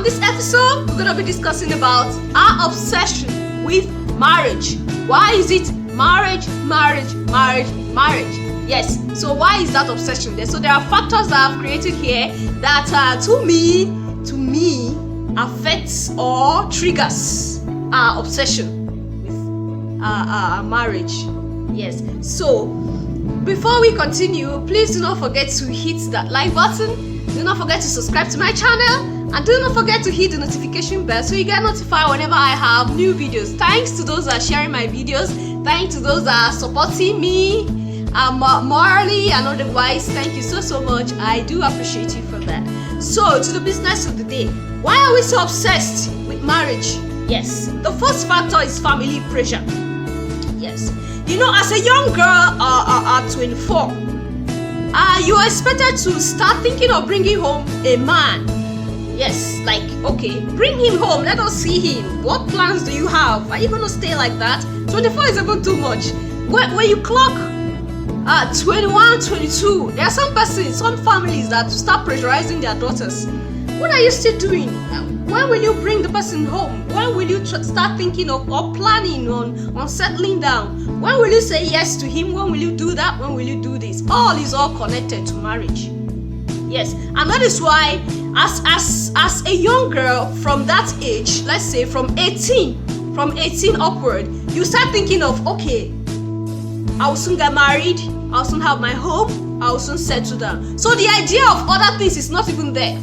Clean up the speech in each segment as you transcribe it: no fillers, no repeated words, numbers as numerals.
On this episode, we're gonna be discussing about our obsession with marriage. Why is it marriage? Yes, so why is that obsession there? So there are factors that I've created here that to me affects or triggers our obsession with marriage. Yes, so before we continue, please do not forget to hit that like button. Do not forget to subscribe to my channel, and do not forget to hit the notification bell so you get notified whenever I have new videos. Thanks to those that are sharing my videos. Thanks to those that are supporting me morally and otherwise. Thank you so much. I do appreciate you for that. So to the business of the day, why are we so obsessed with marriage? Yes, the first factor is family pressure. Yes, you know, as a young girl at 24, you are expected to start thinking of bringing home a man. Yes, like, okay, bring him home, let us see him. What plans do you have? Are you going to stay like that? 24 is even too much. When you clock 21, 22, there are some families that start pressurizing their daughters. What are you still doing? When will you bring the person home? When will you start thinking of or planning on settling down? When will you say yes to him? When will you do that? When will you do this? All is all connected to marriage. Yes, and that is why as a young girl from that age, let's say from 18 upward, you start thinking of, okay, I will soon get married, I'll soon have my home, I'll soon settle down. So the idea of other things is not even there.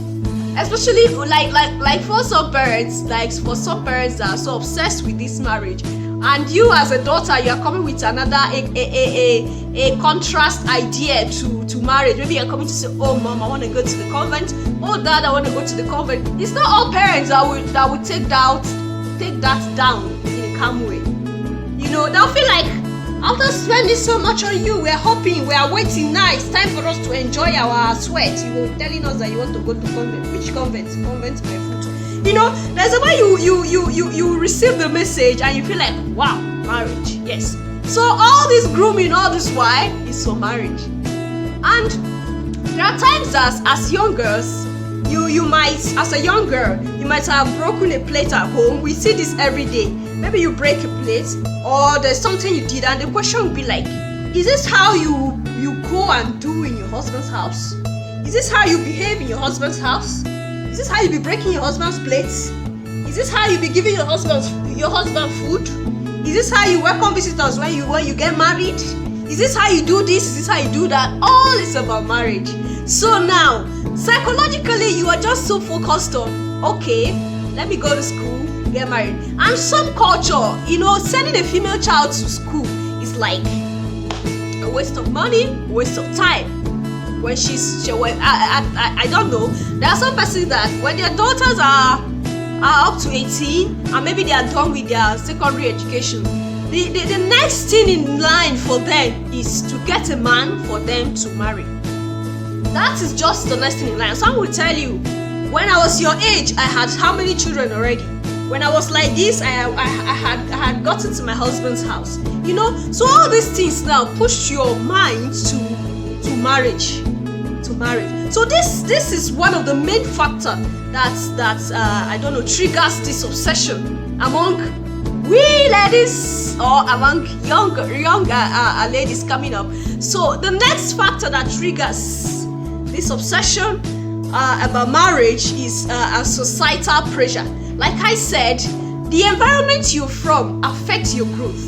Especially like for some parents, that are so obsessed with this marriage, and you as a daughter, you are coming with another a contrast idea to marriage. Maybe you're coming to say, oh mom, I want to go to the convent. Oh dad, I want to go to the convent. It's not all parents that would take that down in a calm way. You know, they'll feel like, after spending so much on you, we're hoping, we are waiting now. It's time for us to enjoy our sweat. You were telling us that you want to go to convent. Which convent? Convent my foot. You know, there's a way you receive the message and you feel like, wow, marriage. Yes. So all this grooming, all this why is for marriage. And there are times as young girls, you might, as a young girl, you might have broken a plate at home. We see this every day. Maybe you break a plate, or there's something you did, and the question would be like, is this how you go and do in your husband's house? Is this how you behave in your husband's house? Is this how you be breaking your husband's plates? Is this how you be giving your husband food? Is this how you welcome visitors when you get married? Is this how you do this? Is this how you do that? All is about marriage. So now, psychologically, you are just so focused on, okay, let me go to school, get married. And some culture, you know, sending a female child to school is like a waste of money, a waste of time. When I don't know, there are some persons that when their daughters are up to 18 and maybe they are done with their secondary education, the next thing in line for them is to get a man for them to marry. That is just the next thing in line. Some will tell you, when I was your age, I had how many children already? When I was like this, I had gotten to my husband's house. You know, so all these things now push your mind to marriage. So this is one of the main factors that I don't know, triggers this obsession among we ladies or among young ladies coming up. So the next factor that triggers this obsession about marriage is a societal pressure. Like I said, the environment you're from affects your growth.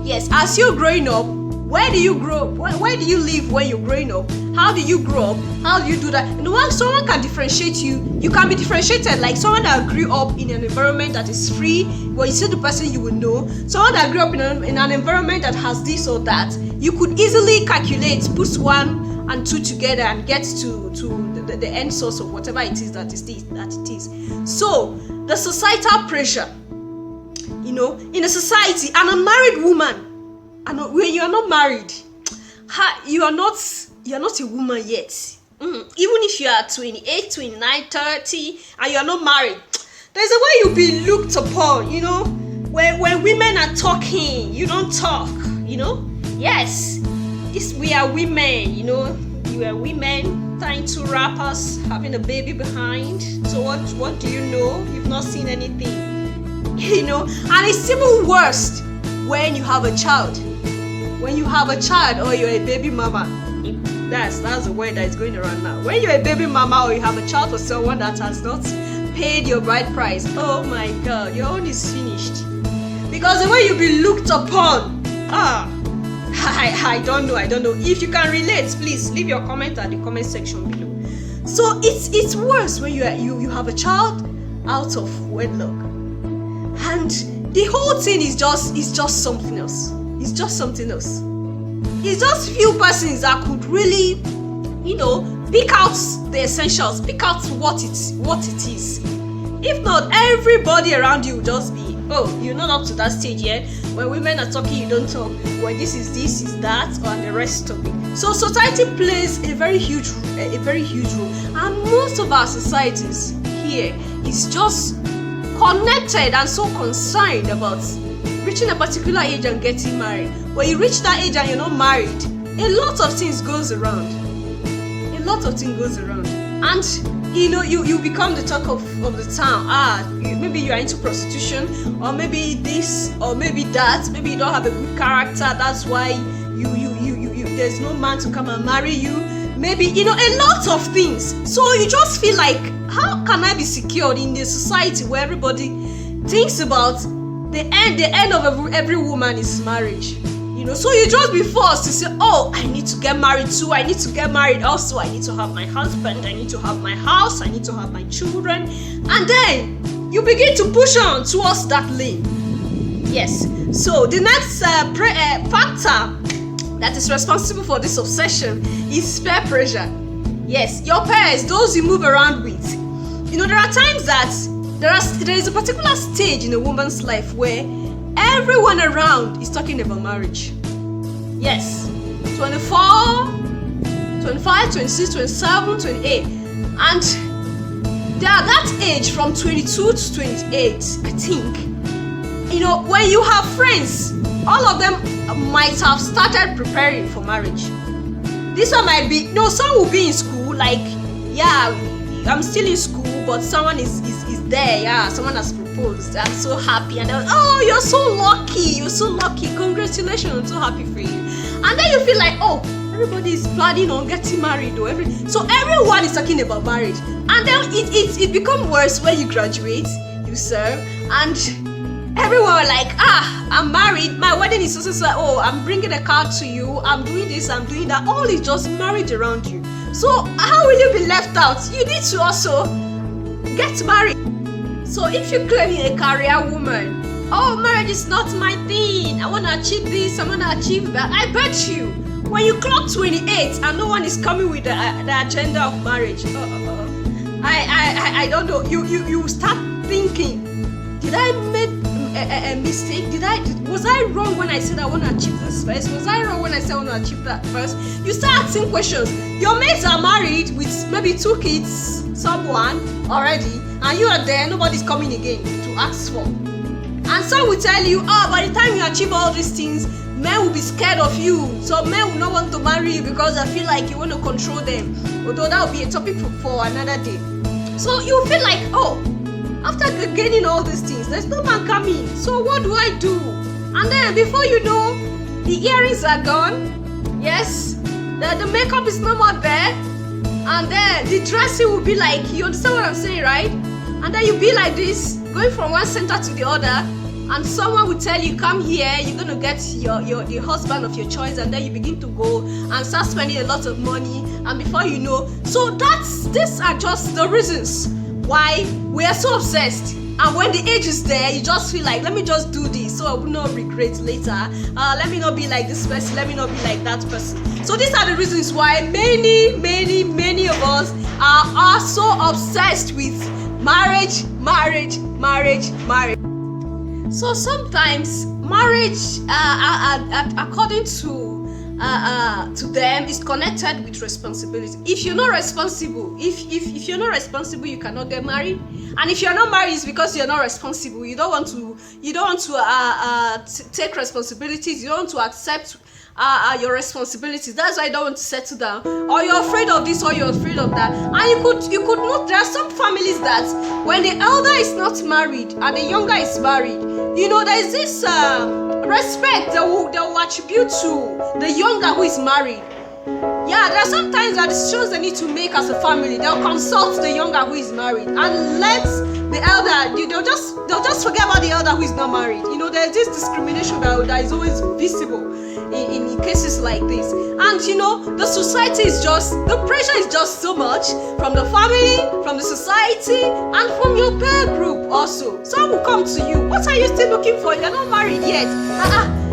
Yes, as you're growing up, where do you grow up? Where do you live when you're growing up? How do you grow up? How do you do that? You know, when someone can differentiate you, you can be differentiated. Like someone that grew up in an environment that is free, where you see the person you will know. Someone that grew up in an environment that has this or that, you could easily calculate, put 1 and 2 together and get to the end source of whatever it is that it is. So the societal pressure, you know, in a society, an unmarried woman, and when you are not married, you are not a woman yet. Even if you are 28, 29, 30, and you are not married, there's a way you'll be looked upon, you know. When women are talking, you don't talk, you know. Yes, we are women, you know. You are women. tying two wrappers, having a baby behind. So what do you know? You've not seen anything. You know, and it's even worse when you have a child. When you have a child or you're a baby mama. That's the word that is going around now. When you're a baby mama or you have a child for someone that has not paid your bride price, oh my God, your own is finished. Because the way you'll be looked upon, I don't know. If you can relate, please leave your comment at the comment section below. So it's worse when you have a child out of wedlock, and the whole thing is just something else. It's just something else. It's just few persons that could really, pick out the essentials, pick out what it is. If not, everybody around you will just be, oh, you're not up to that stage yet. When women are talking, you don't talk. When this is that, and the rest of it. So society plays a very huge role, and most of our societies here is just connected and so concerned about reaching a particular age and getting married. When you reach that age and you're not married, a lot of things goes around. And you become the talk of the town. Maybe you are into prostitution, or maybe this, or maybe that. Maybe you don't have a good character. That's why you there's no man to come and marry you. Maybe a lot of things. So you just feel like, how can I be secured in a society where everybody thinks about the end of every woman is marriage? So you just be forced to say, oh, I need to get married too. I need to get married also. I need to have my husband. I need to have my house. I need to have my children. And then you begin to push on towards that lane. Yes. So the next factor that is responsible for this obsession is peer pressure. Yes, your peers, those you move around with. There are times that there is a particular stage in a woman's life where everyone around is talking about marriage. Yes. 24, 25, 26, 27, 28. And they are that age from 22 to 28, I think. When you have friends, all of them might have started preparing for marriage. This one might be, some will be in school, like, yeah, I'm still in school, but someone is there, yeah, someone has proposed. I'm so happy, and they're like, oh, you're so lucky, congratulations, I'm so happy for you. And then you feel like, oh, everybody is planning on getting married, so everyone is talking about marriage. And then it becomes worse when you graduate, you serve, and everyone are like, I'm married, my wedding is so, oh, I'm bringing a card to you, I'm doing this, I'm doing that. All is just marriage around you. So how will you be left out? You need to also get married. So if you claim you're a career woman, oh, marriage is not my thing, I want to achieve this, I want to achieve that, I bet you, when you clock 28 and no one is coming with the agenda of marriage, I don't know, you start thinking, did I make a mistake? Was I wrong when I said I want to achieve this first? Was I wrong when I said I want to achieve that first? You start asking questions. Your mates are married with maybe 2 kids, someone already, and you are there, nobody's coming again to ask for. And some will tell you, by the time you achieve all these things, men will be scared of you. So men will not want to marry you because they feel like you want to control them. Although that will be a topic for another day. So you feel like, after gaining all these things, there's no man coming. So what do I do? And then before you know, the earrings are gone. Yes, the makeup is no more there. And then the dressing will be like, you understand what I'm saying, right? And then you'll be like this, going from one center to the other. And someone will tell you, come here, you're going to get the husband of your choice. And then you begin to go and start spending a lot of money. And before you know, so these are just the reasons why we are so obsessed. And when the age is there, you just feel like, let me just do this so I will not regret later. Let me not be like this person, let me not be like that person. So these are the reasons why many of us are so obsessed with marriage. So sometimes marriage, according to to them is connected with responsibility. If you're not responsible, if you're not responsible, you cannot get married. And if you're not married, it's because you're not responsible. You don't want to take responsibilities. You don't want to accept your responsibilities. That's why you don't want to settle down, or you're afraid of this, or you're afraid of that. And you could not. There are some families that when the elder is not married and the younger is married, there is this respect they will attribute to the younger who is married. Yeah, there are some times that decisions they need to make as a family, they'll consult the younger who is married and let the elder. They'll just forget about the elder who is not married. There's this discrimination that is always visible in cases like this. And the society is the pressure is just so much from the family, from the society, and from your peer group also. Some will come to you. What are you still looking for? You're not married yet.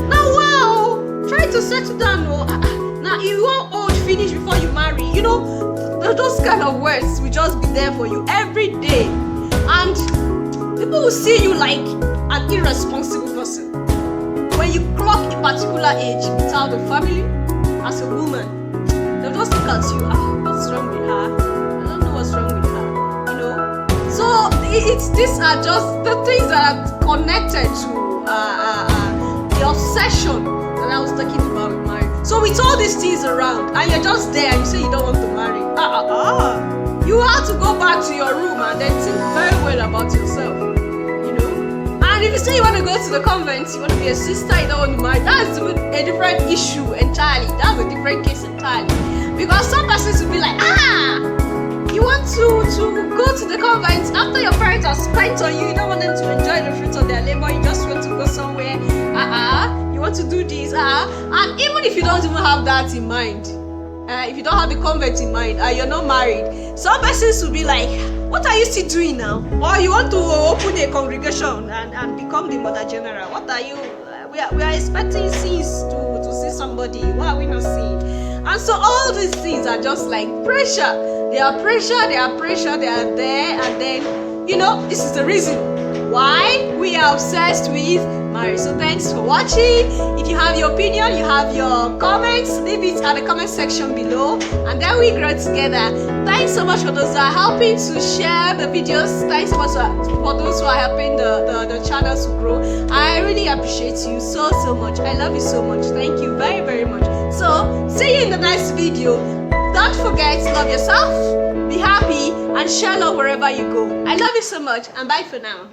Now wow, try to settle down. Now you are old, finish before you marry. Those kind of words will just be there for you every day. And people will see you like an irresponsible person. When you clock a particular age without a family, as a woman, they'll just look at you, what's wrong with her? I don't know what's wrong with her, So these are just the things that are connected to the obsession that I was talking about with marriage. So with all these things around, and you're just there and you say you don't want to marry, you have to go back to your room and then think very well about yourself. And if you say you want to go to the convent, you want to be a sister, you don't want to marry, that's a different issue entirely. That's a different case entirely. Because some persons will be like, you want to go to the convent after your parents are spent on you, you don't want them to enjoy the fruits of their labor, you just want to go somewhere, you want to do this, and even if you don't even have that in mind, if you don't have the convent in mind, you're not married, some persons will be like, what are you still doing now? Or you want to open a congregation and become the mother general? What are you? We are expecting sis to see somebody. Why are we not seeing? And so all these things are just like pressure. They are pressure. They are there. And then, this is the reason why we are obsessed with marriage. So thanks for watching. If you have your opinion, you have your comments, leave it at the comment section below, and then we grow together. Thanks so much for those that are helping to share the videos. Thanks so much for those who are helping the channels to grow. I really appreciate you so much. I love you so much. Thank you very, very much. So see you in the next video. Don't forget to love yourself, be happy, and share love wherever you go. I love you so much, and bye for now.